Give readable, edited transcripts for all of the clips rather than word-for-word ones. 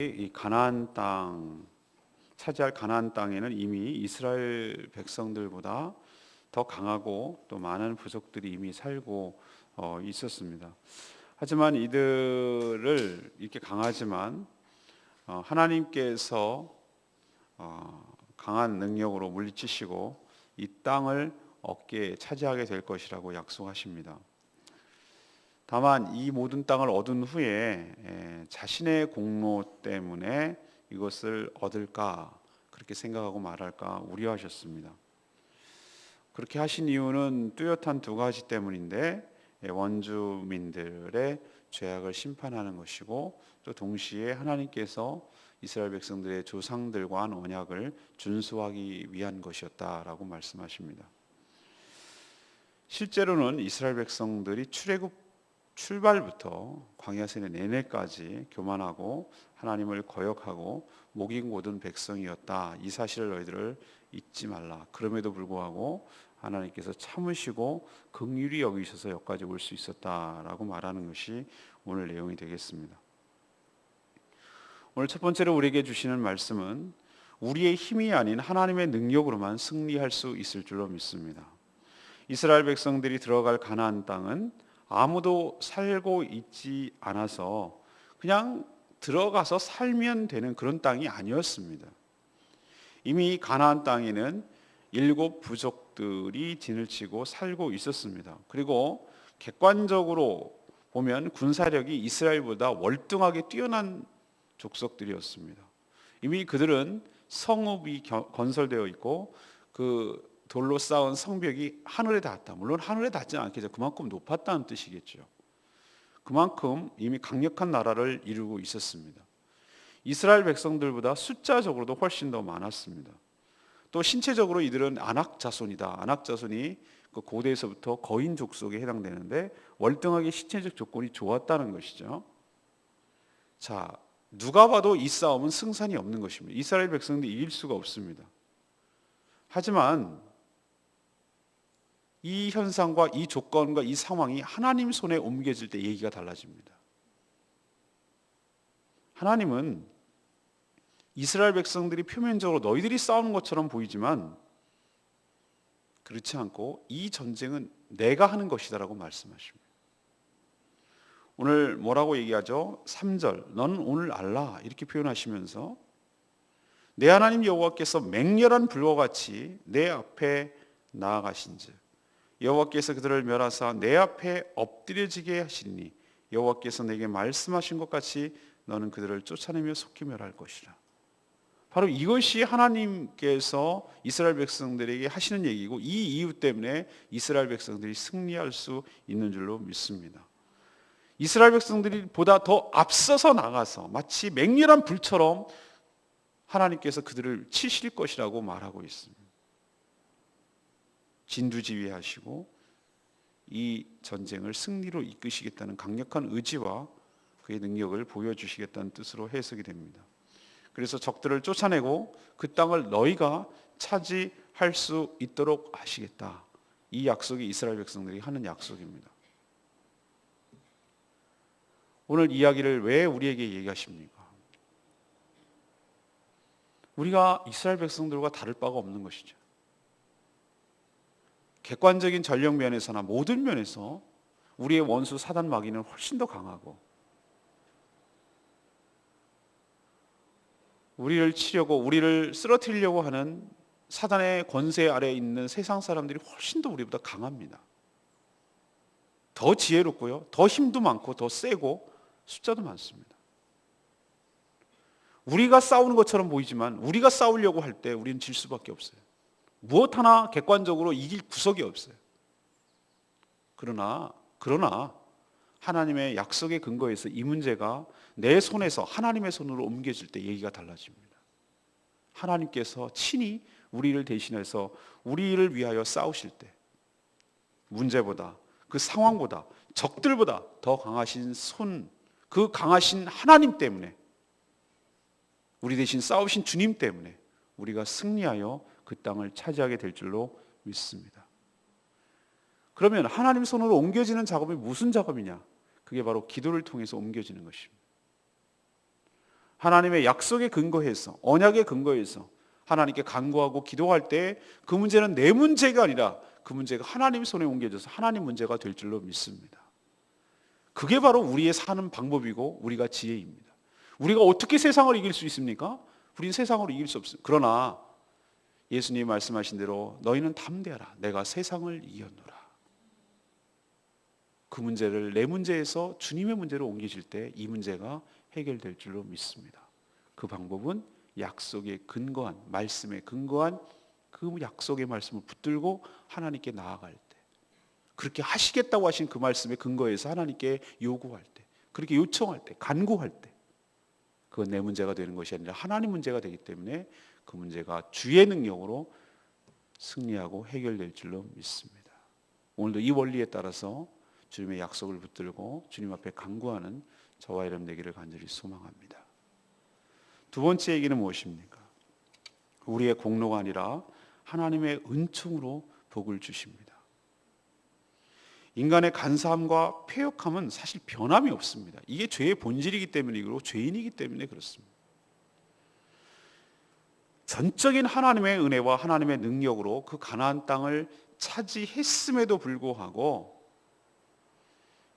이 가나안 땅 차지할 가나안 땅에는 이미 이스라엘 백성들보다 더 강하고 또 많은 부족들이 이미 살고 있었습니다. 하지만 이들을 이렇게 강하지만 하나님께서 강한 능력으로 물리치시고 이 땅을 얻게 차지하게 될 것이라고 약속하십니다. 다만 이 모든 땅을 얻은 후에 자신의 공로 때문에 이것을 얻을까 그렇게 생각하고 말할까 우려하셨습니다. 그렇게 하신 이유는 뚜렷한 두 가지 때문인데 원주민들의 죄악을 심판하는 것이고 또 동시에 하나님께서 이스라엘 백성들의 조상들과 한 언약을 준수하기 위한 것이었다라고 말씀하십니다. 실제로는 이스라엘 백성들이 출애굽 출발부터 광야 세대 내내까지 교만하고 하나님을 거역하고 목이 고든 백성이었다. 이 사실을 너희들을 잊지 말라. 그럼에도 불구하고 하나님께서 참으시고 긍휼히 여기셔서 여기까지 올 수 있었다라고 말하는 것이 오늘 내용이 되겠습니다. 오늘 첫 번째로 우리에게 주시는 말씀은 우리의 힘이 아닌 하나님의 능력으로만 승리할 수 있을 줄로 믿습니다. 이스라엘 백성들이 들어갈 가나안 땅은 아무도 살고 있지 않아서 그냥 들어가서 살면 되는 그런 땅이 아니었습니다. 이미 가나안 땅에는 7 부족들이 진을 치고 살고 있었습니다. 그리고 객관적으로 보면 군사력이 이스라엘보다 월등하게 뛰어난 족속들이었습니다. 이미 그들은 성읍이 건설되어 있고 그 돌로 쌓은 성벽이 하늘에 닿았다. 물론 하늘에 닿지는 않겠죠. 그만큼 높았다는 뜻이겠죠. 그만큼 이미 강력한 나라를 이루고 있었습니다. 이스라엘 백성들보다 숫자적으로도 훨씬 더 많았습니다. 또 신체적으로 이들은 아낙 자손이다. 아낙 자손이 그 고대에서부터 거인 족속에 해당되는데 월등하게 신체적 조건이 좋았다는 것이죠. 자, 누가 봐도 이 싸움은 승산이 없는 것입니다. 이스라엘 백성들이 이길 수가 없습니다. 하지만 이 현상과 이 조건과 이 상황이 하나님 손에 옮겨질 때 얘기가 달라집니다. 하나님은 이스라엘 백성들이 표면적으로 너희들이 싸우는 것처럼 보이지만 그렇지 않고 이 전쟁은 내가 하는 것이다라고 말씀하십니다. 오늘 뭐라고 얘기하죠? 3절 너는 오늘 알라 이렇게 표현하시면서 내 하나님 여호와께서 맹렬한 불과 같이 내 앞에 나아가신즉 여호와께서 그들을 멸하사 내 앞에 엎드려지게 하시니 여호와께서 내게 말씀하신 것 같이 너는 그들을 쫓아내며 속히 멸할 것이라. 바로 이것이 하나님께서 이스라엘 백성들에게 하시는 얘기고 이 이유 때문에 이스라엘 백성들이 승리할 수 있는 줄로 믿습니다. 이스라엘 백성들이 보다 더 앞서서 나가서 마치 맹렬한 불처럼 하나님께서 그들을 치실 것이라고 말하고 있습니다. 진두지휘하시고 이 전쟁을 승리로 이끄시겠다는 강력한 의지와 그의 능력을 보여주시겠다는 뜻으로 해석이 됩니다. 그래서 적들을 쫓아내고 그 땅을 너희가 차지할 수 있도록 하시겠다. 이 약속이 이스라엘 백성들이 하는 약속입니다. 오늘 이야기를 왜 우리에게 얘기하십니까? 우리가 이스라엘 백성들과 다를 바가 없는 것이죠. 객관적인 전력 면에서나 모든 면에서 우리의 원수 사단 마귀는 훨씬 더 강하고 우리를 치려고 우리를 쓰러뜨리려고 하는 사단의 권세 아래에 있는 세상 사람들이 훨씬 더 우리보다 강합니다. 더 지혜롭고요. 더 힘도 많고 더 세고 숫자도 많습니다. 우리가 싸우는 것처럼 보이지만 우리가 싸우려고 할 때 우리는 질 수밖에 없어요. 무엇 하나 객관적으로 이길 구석이 없어요. 그러나 하나님의 약속의 근거에서 이 문제가 내 손에서 하나님의 손으로 옮겨질 때 얘기가 달라집니다. 하나님께서 친히 우리를 대신해서 우리를 위하여 싸우실 때 문제보다 그 상황보다 적들보다 더 강하신 손, 그 강하신 하나님 때문에 우리 대신 싸우신 주님 때문에 우리가 승리하여 그 땅을 차지하게 될 줄로 믿습니다. 그러면 하나님 손으로 옮겨지는 작업이 무슨 작업이냐? 그게 바로 기도를 통해서 옮겨지는 것입니다. 하나님의 약속에 근거해서, 언약에 근거해서 하나님께 간구하고 기도할 때 그 문제는 내 문제가 아니라 그 문제가 하나님 손에 옮겨져서 하나님 문제가 될 줄로 믿습니다. 그게 바로 우리의 사는 방법이고 우리가 지혜입니다. 우리가 어떻게 세상을 이길 수 있습니까? 우리는 세상을 이길 수 없습니다. 그러나 예수님이 말씀하신 대로 너희는 담대하라. 내가 세상을 이겼노라. 그 문제를 내 문제에서 주님의 문제로 옮기실 때 이 문제가 해결될 줄로 믿습니다. 그 방법은 약속에 근거한, 말씀에 근거한 그 약속의 말씀을 붙들고 하나님께 나아갈 때, 그렇게 하시겠다고 하신 그 말씀에 근거해서 하나님께 요구할 때, 그렇게 요청할 때, 간구할 때, 그건 내 문제가 되는 것이 아니라 하나님 문제가 되기 때문에 그 문제가 주의 능력으로 승리하고 해결될 줄로 믿습니다. 오늘도 이 원리에 따라서 주님의 약속을 붙들고 주님 앞에 간구하는 저와 여러분 되기를 간절히 소망합니다. 두 번째 얘기는 무엇입니까? 우리의 공로가 아니라 하나님의 은총으로 복을 주십니다. 인간의 간사함과 패역함은 사실 변함이 없습니다. 이게 죄의 본질이기 때문이고 죄인이기 때문에 그렇습니다. 전적인 하나님의 은혜와 하나님의 능력으로 그 가나안 땅을 차지했음에도 불구하고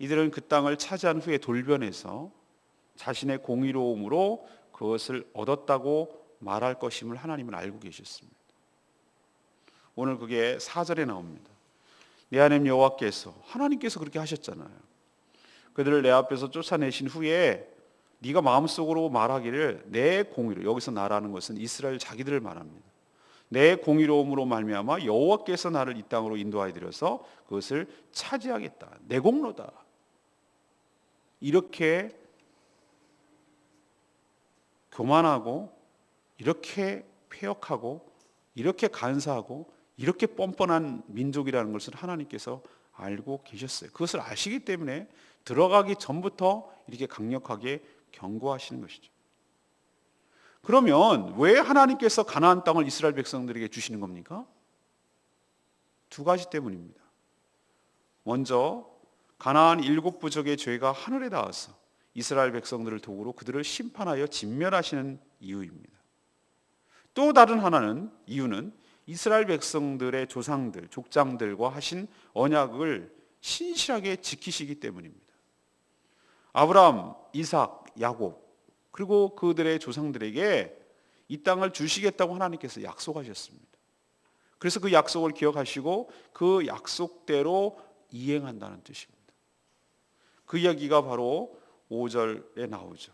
이들은 그 땅을 차지한 후에 돌변해서 자신의 공의로움으로 그것을 얻었다고 말할 것임을 하나님은 알고 계셨습니다. 오늘 그게 4절에 나옵니다. 내 하나님 여호와께서, 하나님께서 그렇게 하셨잖아요. 그들을 내 앞에서 쫓아내신 후에 네가 마음속으로 말하기를 내 공의로, 여기서 나라는 것은 이스라엘 자기들을 말합니다. 내 공의로움으로 말미암아 여호와께서 나를 이 땅으로 인도하여 들여서 그것을 차지하겠다. 내 공로다. 이렇게 교만하고 이렇게 패역하고 이렇게 간사하고 이렇게 뻔뻔한 민족이라는 것을 하나님께서 알고 계셨어요. 그것을 아시기 때문에 들어가기 전부터 이렇게 강력하게 경고하시는 것이죠. 그러면 왜 하나님께서 가나안 땅을 이스라엘 백성들에게 주시는 겁니까? 두 가지 때문입니다. 먼저 가나안 7부족의 죄가 하늘에 닿아서 이스라엘 백성들을 도구로 그들을 심판하여 진멸하시는 이유입니다. 또 다른 하나는, 이유는 이스라엘 백성들의 조상들, 족장들과 하신 언약을 신실하게 지키시기 때문입니다. 아브라함, 이삭, 야곱 그리고 그들의 조상들에게 이 땅을 주시겠다고 하나님께서 약속하셨습니다. 그래서 그 약속을 기억하시고 그 약속대로 이행한다는 뜻입니다. 그 이야기가 바로 5절에 나오죠.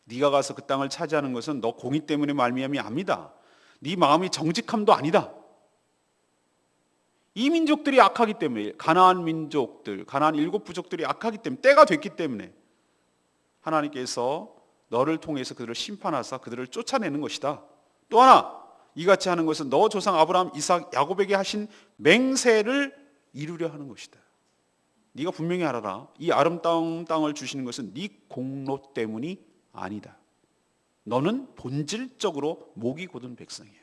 네가 가서 그 땅을 차지하는 것은 너 공의 때문에 말미암이 아니다. 네 마음이 정직함도 아니다. 이 민족들이 악하기 때문에, 가나안 민족들, 가나안 7부족들이 악하기 때문에, 때가 됐기 때문에 하나님께서 너를 통해서 그들을 심판하사 그들을 쫓아내는 것이다. 또 하나, 이같이 하는 것은 너 조상 아브라함, 이삭, 야곱에게 하신 맹세를 이루려 하는 것이다. 네가 분명히 알아라. 이 아름다운 땅을 주시는 것은 네 공로 때문이 아니다. 너는 본질적으로 목이 곧은 백성이야.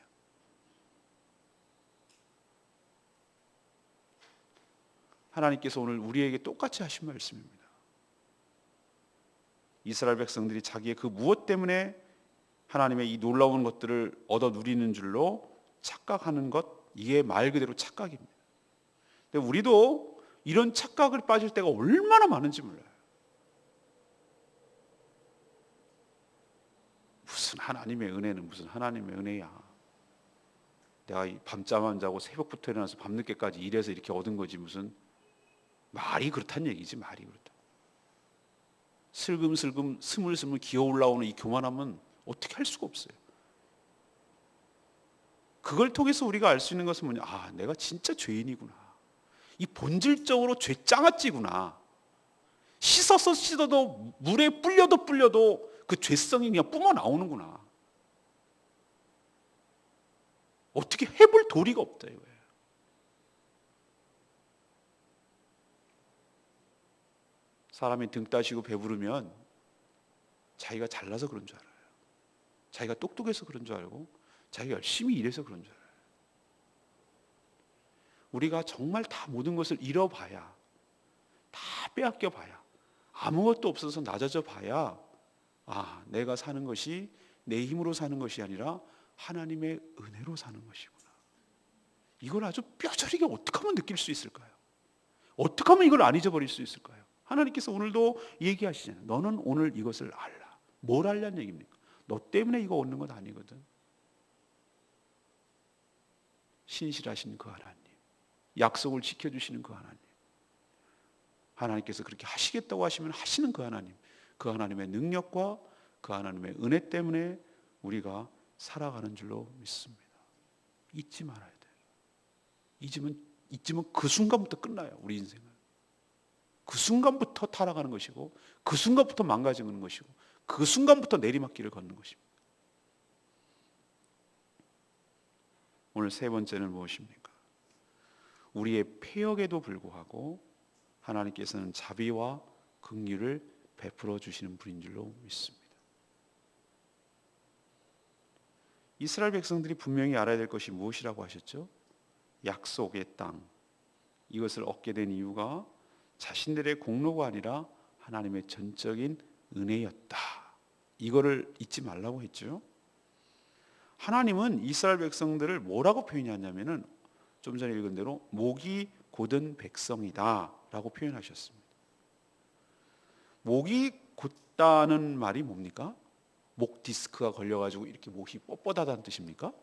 하나님께서 오늘 우리에게 똑같이 하신 말씀입니다. 이스라엘 백성들이 자기의 그 무엇 때문에 하나님의 이 놀라운 것들을 얻어 누리는 줄로 착각하는 것, 이게 말 그대로 착각입니다. 근데 우리도 이런 착각을 빠질 때가 얼마나 많은지 몰라요. 무슨 하나님의 은혜는 무슨 하나님의 은혜야. 내가 밤잠 안 자고 새벽부터 일어나서 밤늦게까지 일해서 이렇게 얻은 거지, 무슨 말이 그렇다는 얘기지. 말이 그렇다. 슬금슬금 스물스물 기어 올라오는 이 교만함은 어떻게 할 수가 없어요. 그걸 통해서 우리가 알 수 있는 것은 뭐냐, 아, 내가 진짜 죄인이구나. 이 본질적으로 죄짱아찌구나. 씻어서 씻어도 물에 불려도 그 죄성이 그냥 뿜어 나오는구나. 어떻게 해볼 도리가 없다 이거예요. 사람이 등 따시고 배부르면 자기가 잘나서 그런 줄 알아요. 자기가 똑똑해서 그런 줄 알고 자기가 열심히 일해서 그런 줄 알아요. 우리가 정말 다 모든 것을 잃어봐야, 다 빼앗겨봐야, 아무것도 없어서 낮아져 봐야 내가 사는 것이 내 힘으로 사는 것이 아니라 하나님의 은혜로 사는 것이구나. 이걸 아주 뼈저리게 어떻게 하면 느낄 수 있을까요? 어떻게 하면 이걸 안 잊어버릴 수 있을까요? 하나님께서 오늘도 얘기하시잖아요. 너는 오늘 이것을 알라. 뭘 알라는 얘기입니까? 너 때문에 이거 얻는 건 아니거든. 신실하신 그 하나님, 약속을 지켜주시는 그 하나님, 하나님께서 그렇게 하시겠다고 하시면 하시는 그 하나님, 그 하나님의 능력과 그 하나님의 은혜 때문에 우리가 살아가는 줄로 믿습니다. 잊지 말아야 돼요. 잊으면 그 순간부터 끝나요. 우리 인생은. 그 순간부터 타락하는 것이고, 그 순간부터 망가지는 것이고, 그 순간부터 내리막길을 걷는 것입니다. 오늘 세 번째는 무엇입니까? 우리의 패역에도 불구하고 하나님께서는 자비와 긍휼을 베풀어 주시는 분인 줄로 믿습니다. 이스라엘 백성들이 분명히 알아야 될 것이 무엇이라고 하셨죠? 약속의 땅, 이것을 얻게 된 이유가 자신들의 공로가 아니라 하나님의 전적인 은혜였다. 이거를 잊지 말라고 했죠. 하나님은 이스라엘 백성들을 뭐라고 표현하냐면은 좀 전에 읽은 대로 목이 곧은 백성이다 라고 표현하셨습니다. 목이 곧다는 말이 뭡니까? 목 디스크가 걸려가지고 이렇게 목이 뻣뻣하다는 뜻입니까?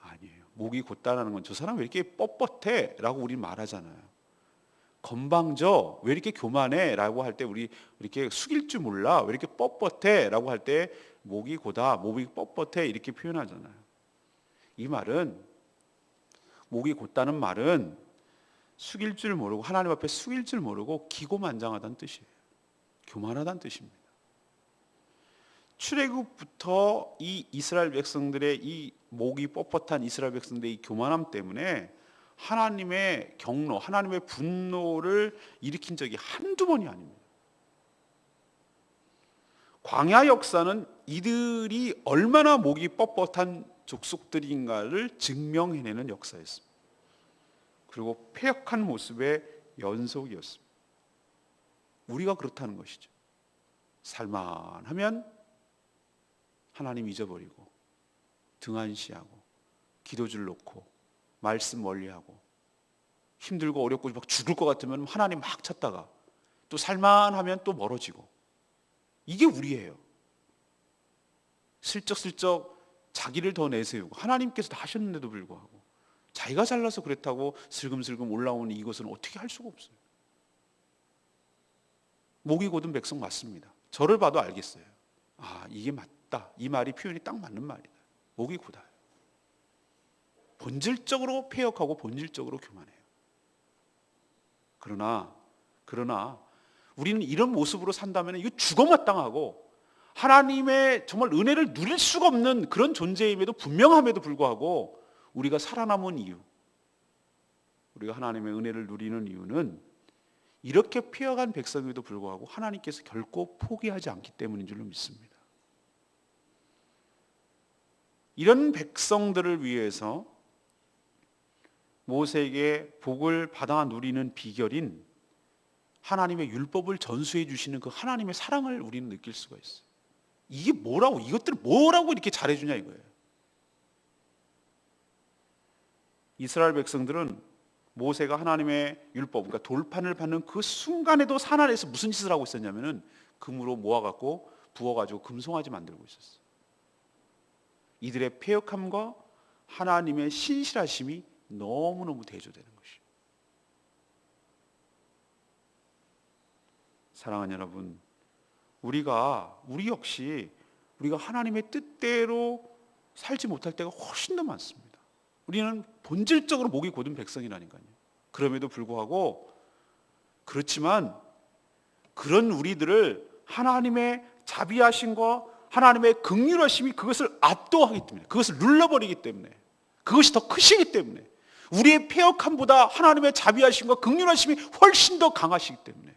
아니에요. 목이 곧다라는 건 저 사람 왜 이렇게 뻣뻣해? 라고 우리 말하잖아요. 건방져? 왜 이렇게 교만해? 라고 할 때 우리 이렇게 숙일 줄 몰라? 왜 이렇게 뻣뻣해? 라고 할 때 목이 고다, 목이 뻣뻣해 이렇게 표현하잖아요. 이 말은, 목이 곧다는 말은 숙일 줄 모르고, 하나님 앞에 숙일 줄 모르고 기고만장하다는 뜻이에요. 교만하다는 뜻입니다. 출애굽부터 이 이스라엘 백성들의 이 목이 뻣뻣한 이스라엘 백성들의 이 교만함 때문에 하나님의 경로, 하나님의 분노를 일으킨 적이 한두 번이 아닙니다. 광야 역사는 이들이 얼마나 목이 뻣뻣한 족속들인가를 증명해내는 역사였습니다. 그리고 패역한 모습의 연속이었습니다. 우리가 그렇다는 것이죠. 살만하면 하나님 잊어버리고 등한시하고 기도줄 놓고 말씀 멀리하고 힘들고 어렵고 막 죽을 것 같으면 하나님 막 찾다가 또 살만하면 또 멀어지고, 이게 우리예요. 슬쩍슬쩍 자기를 더 내세우고 하나님께서 다 하셨는데도 불구하고 자기가 잘나서 그랬다고 슬금슬금 올라오는 이것은 어떻게 할 수가 없어요. 목이 곧은 백성 맞습니다. 저를 봐도 알겠어요. 이게 맞다. 이 말이 표현이 딱 맞는 말이다. 목이 곧아요. 본질적으로 패역하고 본질적으로 교만해요. 그러나 우리는 이런 모습으로 산다면 이거 죽어마땅하고 하나님의 정말 은혜를 누릴 수가 없는 그런 존재임에도 분명함에도 불구하고 우리가 살아남은 이유, 우리가 하나님의 은혜를 누리는 이유는 이렇게 패역한 백성에도 불구하고 하나님께서 결코 포기하지 않기 때문인 줄로 믿습니다. 이런 백성들을 위해서 모세에게 복을 받아 누리는 비결인 하나님의 율법을 전수해 주시는 그 하나님의 사랑을 우리는 느낄 수가 있어요. 이게 뭐라고, 이것들을 뭐라고 이렇게 잘해주냐 이거예요. 이스라엘 백성들은 모세가 하나님의 율법, 그러니까 돌판을 받는 그 순간에도 산 아래에서 무슨 짓을 하고 있었냐면은 금으로 모아갖고 부어가지고 금송아지 만들고 있었어요. 이들의 패역함과 하나님의 신실하심이 너무너무 대조되는 것이에요. 사랑하는 여러분, 우리 역시 우리가 하나님의 뜻대로 살지 못할 때가 훨씬 더 많습니다. 우리는 본질적으로 목이 곧은 백성이라니까요. 그럼에도 불구하고, 그렇지만 그런 우리들을 하나님의 자비하심과 하나님의 긍휼하심이 그것을 압도하기 때문에, 그것을 눌러버리기 때문에, 그것이 더 크시기 때문에, 우리의 패역함보다 하나님의 자비하심과 긍휼하심이 훨씬 더 강하시기 때문에,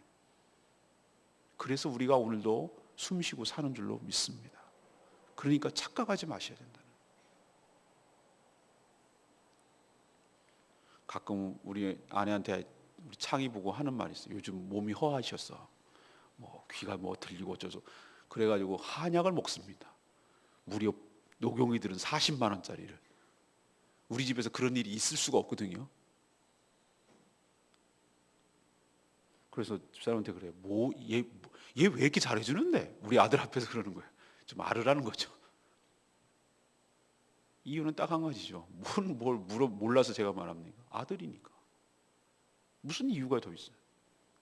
그래서 우리가 오늘도 숨쉬고 사는 줄로 믿습니다. 그러니까 착각하지 마셔야 된다. 가끔 우리 아내한테 우리 창이 보고 하는 말이 있어요. 요즘 몸이 허하셔서 뭐 귀가 뭐 들리고 어쩌서 그래가지고 한약을 먹습니다. 무려 노경이들은 40만 원짜리를. 우리 집에서 그런 일이 있을 수가 없거든요. 그래서 집사람한테 그래요. 얘 왜 이렇게 잘해주는데? 우리 아들 앞에서 그러는 거예요. 좀 알으라는 거죠. 이유는 딱 한 가지죠. 뭘 몰라서 제가 말합니까? 아들이니까. 무슨 이유가 더 있어요?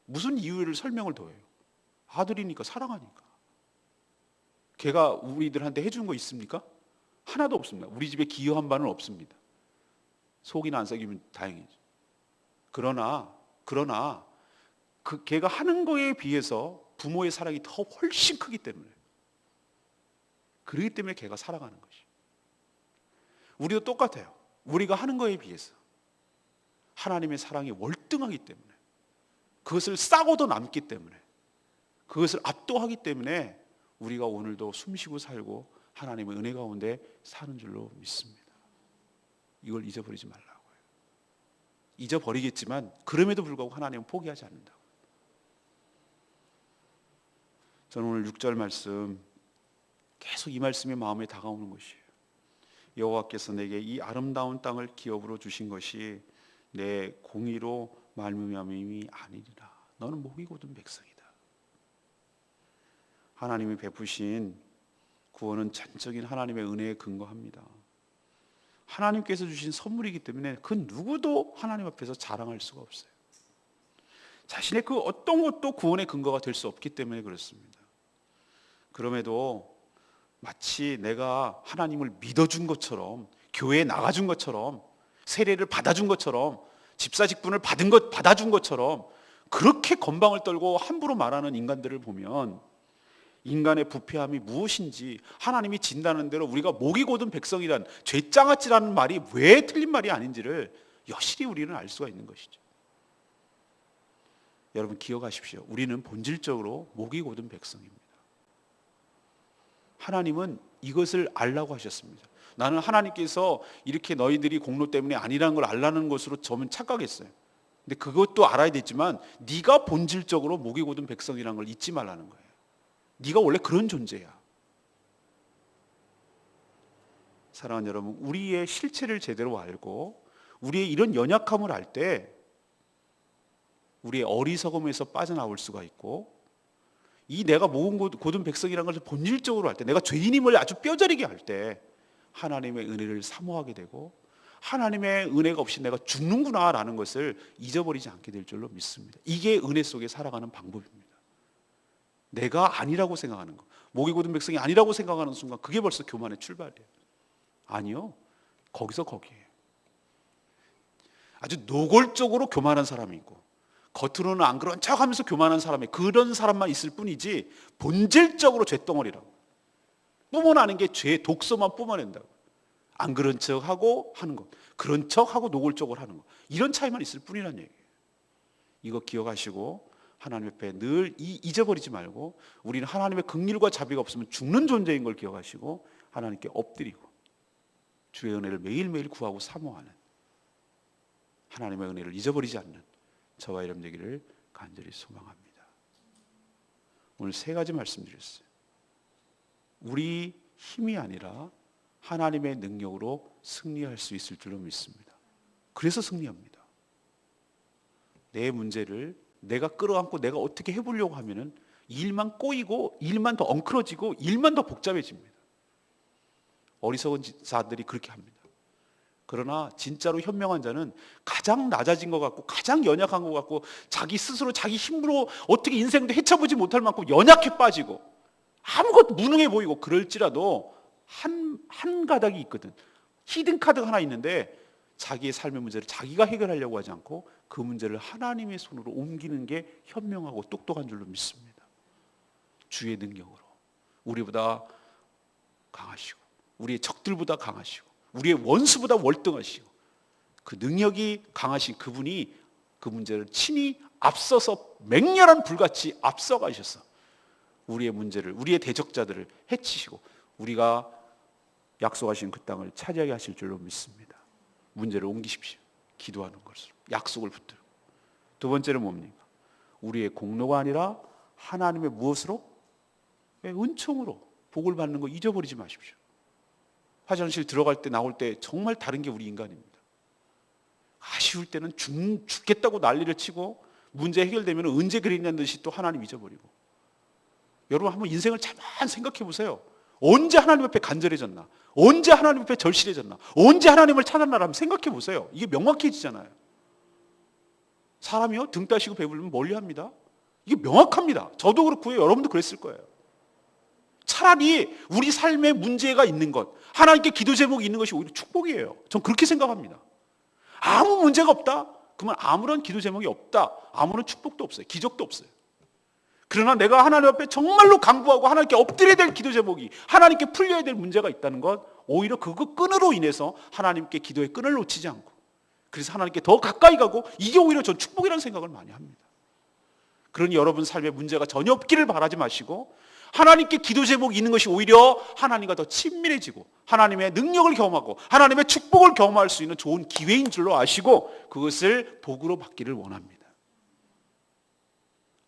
무슨 이유를 설명을 더 해요? 아들이니까, 사랑하니까. 걔가 우리들한테 해준 거 있습니까? 하나도 없습니다. 우리 집에 기여한 바는 없습니다. 속이나 안 썩이면 다행이죠. 그러나 걔가 하는 거에 비해서 부모의 사랑이 더 훨씬 크기 때문에, 그렇기 때문에 걔가 살아가는 것이. 우리도 똑같아요. 우리가 하는 거에 비해서 하나님의 사랑이 월등하기 때문에, 그것을 싸고도 남기 때문에, 그것을 압도하기 때문에 우리가 오늘도 숨쉬고 살고 하나님의 은혜 가운데 사는 줄로 믿습니다. 이걸 잊어버리지 말라고요. 잊어버리겠지만 그럼에도 불구하고 하나님은 포기하지 않는다고. 저는 오늘 6절 말씀, 계속 이 말씀이 마음에 다가오는 것이에요. 여호와께서 내게 이 아름다운 땅을 기업으로 주신 것이 내 공의로 말미암음이 아니리라. 너는 목이 곧은 백성이다. 하나님이 베푸신 구원은 전적인 하나님의 은혜에 근거합니다. 하나님께서 주신 선물이기 때문에 그 누구도 하나님 앞에서 자랑할 수가 없어요. 자신의 그 어떤 것도 구원의 근거가 될 수 없기 때문에 그렇습니다. 그럼에도 마치 내가 하나님을 믿어준 것처럼, 교회에 나가준 것처럼, 세례를 받아준 것처럼, 집사직분을 받아준 것처럼 그렇게 건방을 떨고 함부로 말하는 인간들을 보면 인간의 부패함이 무엇인지, 하나님이 진단하는 대로 우리가 목이 곧은 백성이란, 죄장아찌라는 말이 왜 틀린 말이 아닌지를 여실히 우리는 알 수가 있는 것이죠. 여러분 기억하십시오. 우리는 본질적으로 목이 곧은 백성입니다. 하나님은 이것을 알라고 하셨습니다. 나는 하나님께서 이렇게 너희들이 공로 때문에 아니라는 걸 알라는 것으로 저는 착각했어요. 근데 그것도 알아야 되지만 네가 본질적으로 목이 곧은 백성이라는 걸 잊지 말라는 거예요. 네가 원래 그런 존재야. 사랑하는 여러분, 우리의 실체를 제대로 알고 우리의 이런 연약함을 알 때 우리의 어리석음에서 빠져나올 수가 있고, 이 내가 목이 곧은 백성이라는 것을 본질적으로 할 때, 내가 죄인임을 아주 뼈저리게 할 때 하나님의 은혜를 사모하게 되고, 하나님의 은혜가 없이 내가 죽는구나라는 것을 잊어버리지 않게 될 줄로 믿습니다. 이게 은혜 속에 살아가는 방법입니다. 내가 아니라고 생각하는 것, 목이 곧은 백성이 아니라고 생각하는 순간 그게 벌써 교만의 출발이에요. 아니요, 거기서 거기에요. 아주 노골적으로 교만한 사람이 있고 겉으로는 안 그런 척하면서 교만한 사람이, 그런 사람만 있을 뿐이지 본질적으로 죄덩어리라고. 뿜어나는 게 죄의 독소만 뿜어낸다고. 안 그런 척하고 하는 것, 그런 척하고 노골적으로 하는 것, 이런 차이만 있을 뿐이라는 얘기예요. 이거 기억하시고 하나님 앞에 늘 잊어버리지 말고, 우리는 하나님의 긍휼과 자비가 없으면 죽는 존재인 걸 기억하시고 하나님께 엎드리고 주의 은혜를 매일매일 구하고 사모하는, 하나님의 은혜를 잊어버리지 않는 저와 여러분 되기를 간절히 소망합니다. 오늘 세 가지 말씀드렸어요. 우리 힘이 아니라 하나님의 능력으로 승리할 수 있을 줄로 믿습니다. 그래서 승리합니다. 내 문제를 내가 끌어안고 내가 어떻게 해보려고 하면은 일만 꼬이고 일만 더 엉클어지고 일만 더 복잡해집니다. 어리석은 자들이 그렇게 합니다. 그러나 진짜로 현명한 자는 가장 낮아진 것 같고 가장 연약한 것 같고 자기 스스로 자기 힘으로 어떻게 인생도 헤쳐보지 못할 만큼 연약해 빠지고 아무것도 무능해 보이고 그럴지라도 한 가닥이 있거든. 히든 카드가 하나 있는데 자기의 삶의 문제를 자기가 해결하려고 하지 않고 그 문제를 하나님의 손으로 옮기는 게 현명하고 똑똑한 줄로 믿습니다. 주의 능력으로 우리보다 강하시고 우리의 적들보다 강하시고 우리의 원수보다 월등하시고 그 능력이 강하신 그분이 그 문제를 친히 앞서서 맹렬한 불같이 앞서가셔서 우리의 문제를, 우리의 대적자들을 해치시고 우리가 약속하신 그 땅을 차지하게 하실 줄로 믿습니다. 문제를 옮기십시오. 기도하는 것으로 약속을 붙들고. 두 번째는 뭡니까? 우리의 공로가 아니라 하나님의 무엇으로? 은총으로 복을 받는 거 잊어버리지 마십시오. 화장실 들어갈 때 나올 때 정말 다른 게 우리 인간입니다. 아쉬울 때는 죽겠다고 난리를 치고 문제 해결되면 언제 그랬냐는 듯이 또 하나님 잊어버리고. 여러분 한번 인생을 잠깐 생각해 보세요. 언제 하나님 앞에 간절해졌나? 언제 하나님 앞에 절실해졌나? 언제 하나님을 찾았나? 한번 생각해 보세요. 이게 명확해지잖아요. 사람이요 등 따시고 배부르면 멀리합니다. 이게 명확합니다. 저도 그렇고요. 여러분도 그랬을 거예요. 차라리 우리 삶에 문제가 있는 것, 하나님께 기도 제목이 있는 것이 오히려 축복이에요. 전 그렇게 생각합니다. 아무 문제가 없다? 그러면 아무런 기도 제목이 없다. 아무런 축복도 없어요. 기적도 없어요. 그러나 내가 하나님 앞에 정말로 간구하고 하나님께 엎드려야 될 기도 제목이, 하나님께 풀려야 될 문제가 있다는 것, 오히려 그거 끈으로 인해서 하나님께 기도의 끈을 놓치지 않고, 그래서 하나님께 더 가까이 가고, 이게 오히려 전 축복이라는 생각을 많이 합니다. 그러니 여러분 삶에 문제가 전혀 없기를 바라지 마시고, 하나님께 기도 제목이 있는 것이 오히려 하나님과 더 친밀해지고 하나님의 능력을 경험하고 하나님의 축복을 경험할 수 있는 좋은 기회인 줄로 아시고 그것을 복으로 받기를 원합니다.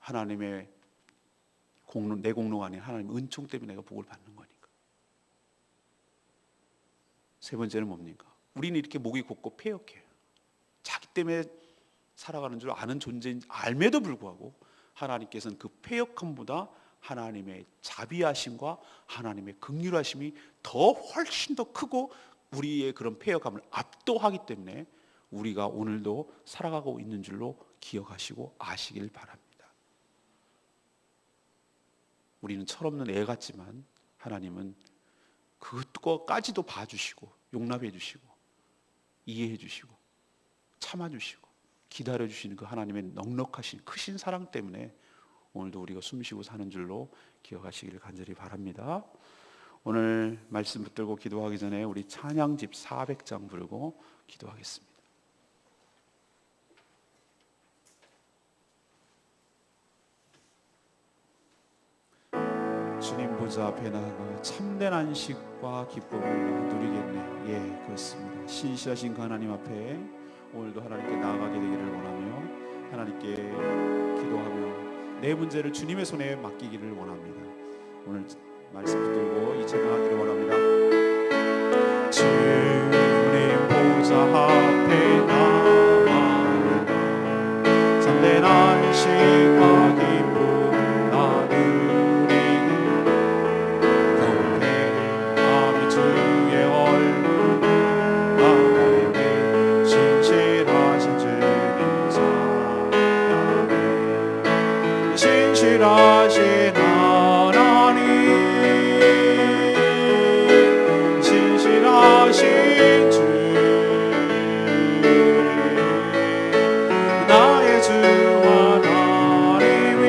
하나님의 내 공로가 아닌 하나님의 은총 때문에 내가 복을 받는 거니까. 세 번째는 뭡니까? 우리는 이렇게 목이 곧고 패역해요. 자기 때문에 살아가는 줄 아는 존재인 알매도 불구하고 하나님께서는 그 패역함보다 하나님의 자비하심과 하나님의 긍휼하심이 더 훨씬 더 크고 우리의 그런 패역함을 압도하기 때문에 우리가 오늘도 살아가고 있는 줄로 기억하시고 아시길 바랍니다. 우리는 철없는 애 같지만 하나님은 그것까지도 봐주시고 용납해 주시고 이해해 주시고 참아 주시고 기다려 주시는 그 하나님의 넉넉하신 크신 사랑 때문에 오늘도 우리가 숨쉬고 사는 줄로 기억하시기를 간절히 바랍니다. 오늘 말씀 붙들고 기도하기 전에 우리 찬양집 400장 부르고 기도하겠습니다. 주님 보좌 앞에 나아가 참된 안식과 기쁨을 누리겠네. 예, 그렇습니다. 신실하신 그 하나님 앞에 오늘도 하나님께 나아가게 되기를 원하며 하나님께 기도하며 내 문제를 주님의 손에 맡기기를 원합니다. 오늘 말씀 붙들고 이 찬양하기를 원합니다. 주님 보좌 앞에 나아가 참된 안식과 기쁨 나누리는 경배함이 주의 얼굴 나에게 신실하신 주님 찬양해. 신실하신 하나님 신실하신 주 나의 주 하나님이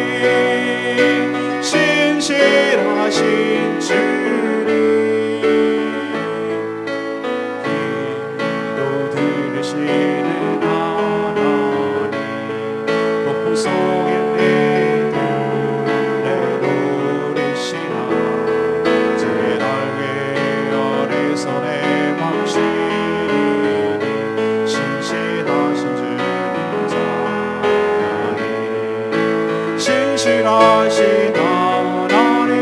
신실하신 주님 기도 들으시는 하나님 폭풍 속에 신실하신 하나님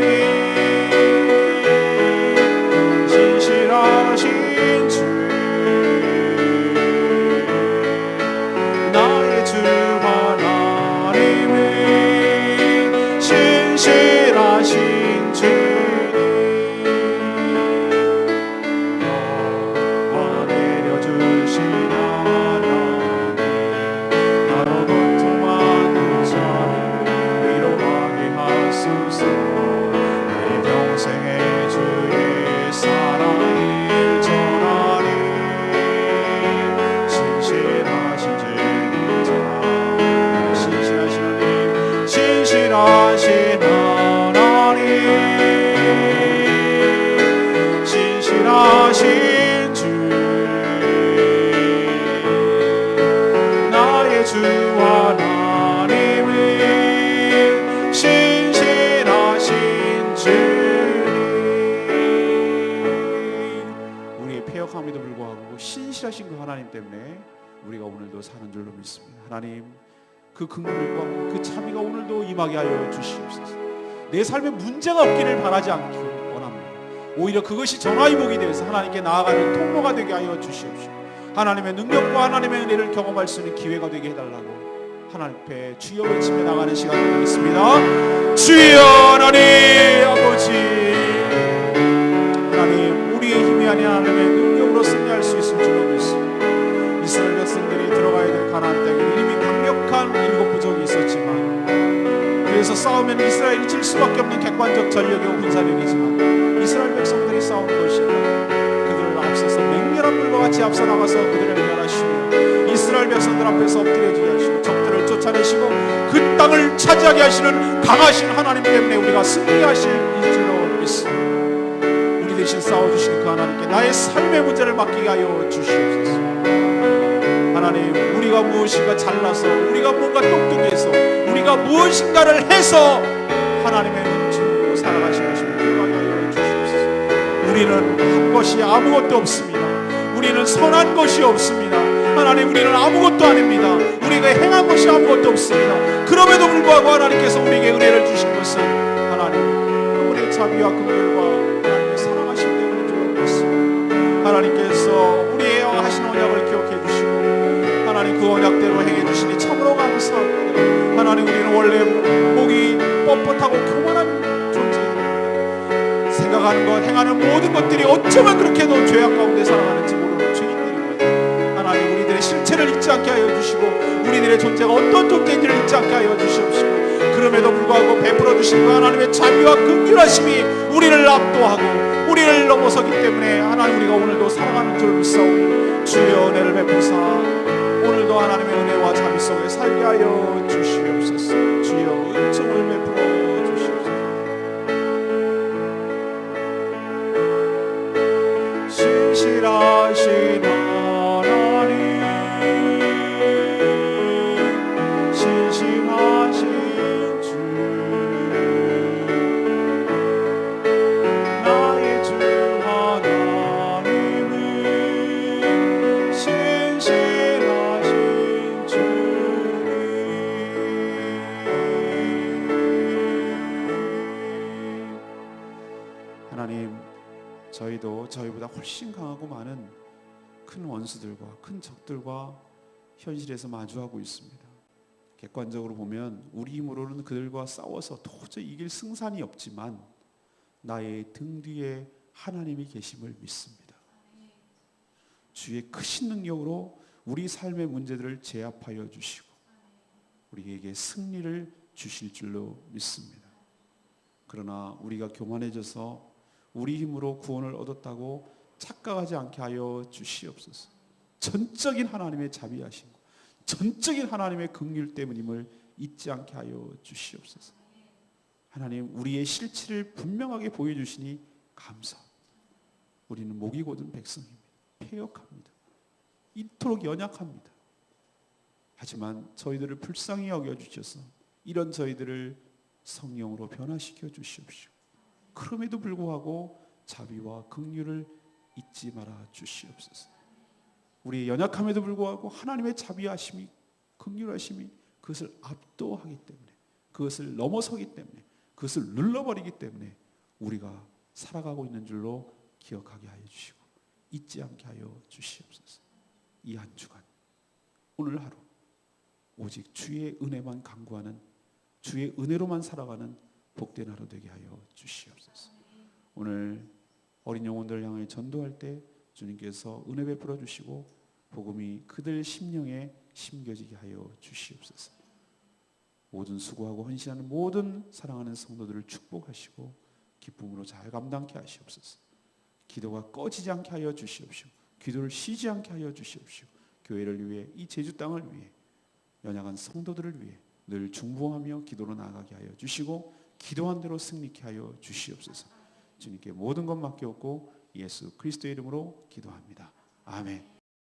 신실하신 주 나의 주 하나님은 신실하신 주님 영화 내려주신 하나님 나로 고통받는 자를 내 평생의 주의 사랑을 전하리 신실하신 주님 신실하신 하나님 신실하신 하나님 신실하신 주 나의 주 하나님은 신실하신 주님 우리의 패역함에도 불구하고 신실하신 그 하나님 때문에 우리가 오늘도 사는 줄로 믿습니다. 하나님 그 긍휼과 그 참의가 오늘도 임하게 하여 주시옵소서. 내 삶에 문제가 없기를 바라지 않기 원합니다. 오히려 그것이 전화위복이 되어서 하나님께 나아가는 통로가 되게 하여 주시옵시고, 하나님의 능력과 하나님의 은혜를 경험할 수 있는 기회가 되게 해달라고 하나님 앞에 주여 외치며 나가는 시간 되겠습니다. 주여 하나님 아버지, 하나님 우리의 힘이 아닌 하나님의 능력으로 승리할 수 있을 줄로 믿습니다. 이스라엘 백성들이 들어가야 될 가나안 땅에 이미 강력한 일곱 부족이 있었지만, 그래서 싸우면 이스라엘이 질 수밖에 없는 객관적 전력이고 군사력이지만 이스라엘 백성들이 싸우는 것이 아니라 그들을 앞서서 맹렬한 불과 같이 앞서 나가서 그들을 멸하시며 이스라엘 백성들 앞에서 엎드려지게 하시고 적들을 쫓아내시고 그 땅을 차지하게 하시는 강하신 하나님 때문에 우리가 승리하실 줄로 믿습니다. 우리 대신 싸워주시는 그 하나님께 나의 삶의 문제를 맡기게 하여 주시옵소서. 하나님, 우리가 무엇인가 잘나서, 우리가 뭔가 똑똑해서, 우리가 무엇인가를 해서 하나님의 은총으로 살아가시는 것을 불가하게 하여 주시옵소서. 우리는 한 것이 아무것도 없습니다. 우리는 선한 것이 없습니다. 하나님, 우리는 아무것도 아닙니다. 우리가 행한 것이 아무것도 없습니다. 그럼에도 불구하고 하나님께서 우리에게 은혜를 주신 것은 하나님 그분의 자비와 긍휼과 하나님의 사랑하심 때문인 줄 믿습니다. 하나님께서 우리의 하신 언약을 기억해 주시고 하나님 그 언약대로 행해 주시니 참으로 감사합니다. 하나님, 우리는 원래 목이 뻣뻣하고 교만한 존재입니다. 생각하는 것, 행하는 모든 것들이 어쩌면 그렇게도 죄악 가운데 살아가는지 모르는 죄인들입니다. 하나님, 우리들의 실체를 잊지 않게 하여 주시고 우리들의 존재가 어떤 존재인지를 잊지 않게 하여 주시옵시고, 그럼에도 불구하고 베풀어 주신 그 하나님의 자비와 긍휼하심이 우리를 압도하고 우리를 넘어서기 때문에 하나님, 우리가 오늘도 살아가는 줄 믿사오니 주여 은혜를 베푸사 오늘도 하나님의 은혜와 자비 속에 살게 하여 주시옵소서. 주여 은총을 베풀어 주시옵소서. 신실하신 하나님, 신실하신 주, 나의 주 하나님은 신실하신 주님. 하나님, 저희도 저희보다 훨씬 강하고 많은 큰 원수들과 큰 적들과 현실에서 마주하고 있습니다. 객관적으로 보면 우리 힘으로는 그들과 싸워서 도저히 이길 승산이 없지만 나의 등 뒤에 하나님이 계심을 믿습니다. 주의 크신 능력으로 우리 삶의 문제들을 제압하여 주시고 우리에게 승리를 주실 줄로 믿습니다. 그러나 우리가 교만해져서 우리 힘으로 구원을 얻었다고 착각하지 않게 하여 주시옵소서. 전적인 하나님의 자비하심, 전적인 하나님의 긍휼 때문임을 잊지 않게 하여 주시옵소서. 하나님, 우리의 실체를 분명하게 보여주시니 감사합니다. 우리는 목이 곧은 백성입니다. 패역합니다. 이토록 연약합니다. 하지만 저희들을 불쌍히 여겨주셔서 이런 저희들을 성령으로 변화시켜 주시옵시고, 그럼에도 불구하고 자비와 긍휼을 잊지 말아 주시옵소서. 우리의 연약함에도 불구하고 하나님의 자비하심이, 긍휼하심이 그것을 압도하기 때문에, 그것을 넘어서기 때문에, 그것을 눌러버리기 때문에 우리가 살아가고 있는 줄로 기억하게 하여 주시고 잊지 않게 하여 주시옵소서. 이 한 주간, 오늘 하루 오직 주의 은혜만 간구하는, 주의 은혜로만 살아가는 복된 하루 되게 하여 주시옵소서. 오늘 어린 영혼들 향해 전도할 때 주님께서 은혜 베풀어 주시고 복음이 그들 심령에 심겨지게 하여 주시옵소서. 모든 수고하고 헌신하는 모든 사랑하는 성도들을 축복하시고 기쁨으로 잘 감당케 하시옵소서. 기도가 꺼지지 않게 하여 주시옵시고 기도를 쉬지 않게 하여 주시옵시고 교회를 위해, 이 제주 땅을 위해, 연약한 성도들을 위해 늘 중보하며 기도로 나아가게 하여 주시고 기도한 대로 승리케 하여 주시옵소서. 주님께 모든 것 맡겼고 예수 그리스도의 이름으로 기도합니다. 아멘.